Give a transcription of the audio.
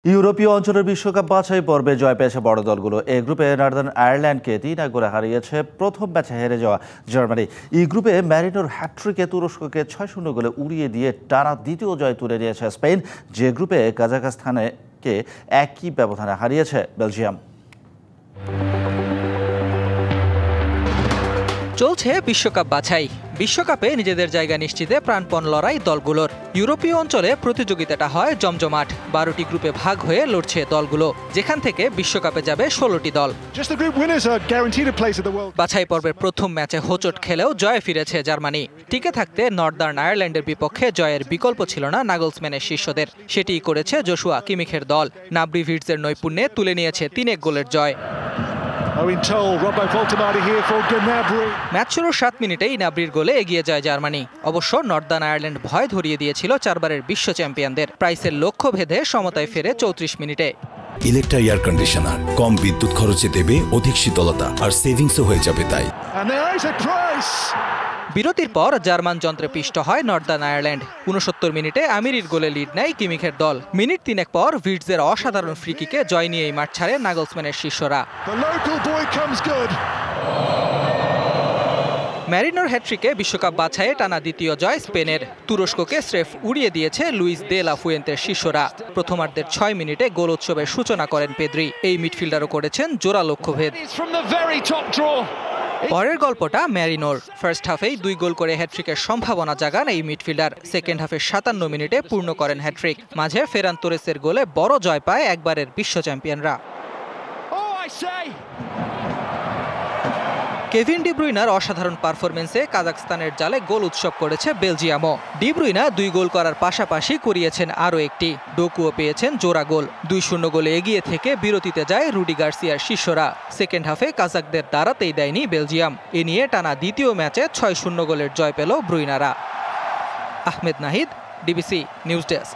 ইউরোপীয় অঞ্চলের বিশ্বকাপ বাছাই পর্বে জয় পেয়েছে বড় দলগুলো। এই গ্রুপে নর্দার্ন আয়ারল্যান্ডকে ৩-১ হারিয়েছে প্রথম ম্যাচে হেরে যাওয়া জার্মানি। এই গ্রুপে ম্যারিনোর হ্যাট্রিকে তুরস্ককে ৬-০ গোলে উড়িয়ে দিয়ে টানা দ্বিতীয় জয় তুলে নিয়েছে স্পেন, যে গ্রুপে কাজাখস্তানকে একই ব্যবধানে হারিয়েছে বেলজিয়াম। চলছে বিশ্বকাপ বাছাই। বিশ্বকাপে নিজেদের জায়গা নিশ্চিতে প্রাণপণ লড়াই দলগুলোর। ইউরোপীয় অঞ্চলে প্রতিযোগিতাটা হয় জমজমাট। ১২টি গ্রুপে ভাগ হয়ে লড়ছে দলগুলো, যেখান থেকে বিশ্বকাপে যাবে ১৬টি দল। বাছাই পর্বের প্রথম ম্যাচে হোঁচট খেলেও জয়ে ফিরেছে জার্মানি। টিকে থাকতে নর্দার্ন আয়ারল্যান্ডের বিপক্ষে জয়ের বিকল্প ছিল না নাগলসম্যানের শিষ্যদের। সেটিই করেছে জোশুয়া কিমিখের দল। নাব্রি ভিটজের নৈপুণ্যে তুলে নিয়েছে ৩-১ গোলের জয়। ম্যাচ শুরুর ৭ মিনিটেই নাব্রির গোলে এগিয়ে যায় জার্মানি। অবশ্য নর্দার্ন আয়ারল্যান্ড ভয় ধরিয়ে দিয়েছিল ৪ বারের বিশ্ব চ্যাম্পিয়নদের। প্রাইসের লক্ষ্য ভেদে সমতায় ফেরে ৩৪ মিনিটে। ইলেকট্রা এয়ার কন্ডিশনার কম বিদ্যুৎ খরচে দেবে অধিক শীতলতা, আর সেভিংসও হয়ে যাবে তাই। বিরতির পর জার্মান যন্ত্রে পিষ্ট হয় নর্দার্ন আয়ারল্যান্ড। ৬৯ মিনিটে আমিরির গোলে লিড নেয় কিমিখের দল। মিনিট ৩ পর ভিটজের অসাধারণ ফ্রিকিকে জয় নিয়েই মাঠ ছাড়ে নাগলসম্যানের শিষ্যরা। ম্যারিনোর হ্যাট্রিকে বিশ্বকাপ বাছাইয়ে টানা দ্বিতীয় জয় স্পেনের। তুরস্ককে স্রেফ উড়িয়ে দিয়েছে লুইস দে লা ফুয়েন্তের শিষ্যরা। প্রথমার্ধের ৬ মিনিটে গোল উৎসবের সূচনা করেন পেদ্রি। এই মিডফিল্ডারও করেছেন জোড়া লক্ষ্যভেদ। পরের গল্পটা ম্যারিনোর। ফার্স্ট হাফেই ২ গোল করে হ্যাট্রিকের সম্ভাবনা জাগান এই মিডফিল্ডার। সেকেন্ড হাফে ৫৭ মিনিটে পূর্ণ করেন হ্যাট্রিক। মাঝে ফেরান তোরেসের গোলে বড় জয় পায় একবারের বিশ্ব চ্যাম্পিয়নরা। কেভিন ডি ব্রুইনার অসাধারণ পারফরমেন্সে কাজাখস্তানের জালে গোল উৎসব করেছে বেলজিয়ামও। ডি ব্রুইনা ২ গোল করার পাশাপাশি করিয়েছেন আরও একটি। ডোকুও পেয়েছেন জোড়া গোল। ২-০ গোলে এগিয়ে থেকে বিরতিতে যায় রুডি গার্সিয়ার শিষ্যরা। সেকেন্ড হাফে কাজাকদের দাঁড়াতেই দেয়নি বেলজিয়াম। এ নিয়ে টানা দ্বিতীয় ম্যাচে ৬-০ গোলের জয় পেল ব্রুইনারা। Ahmed Nahid, DBC news desk.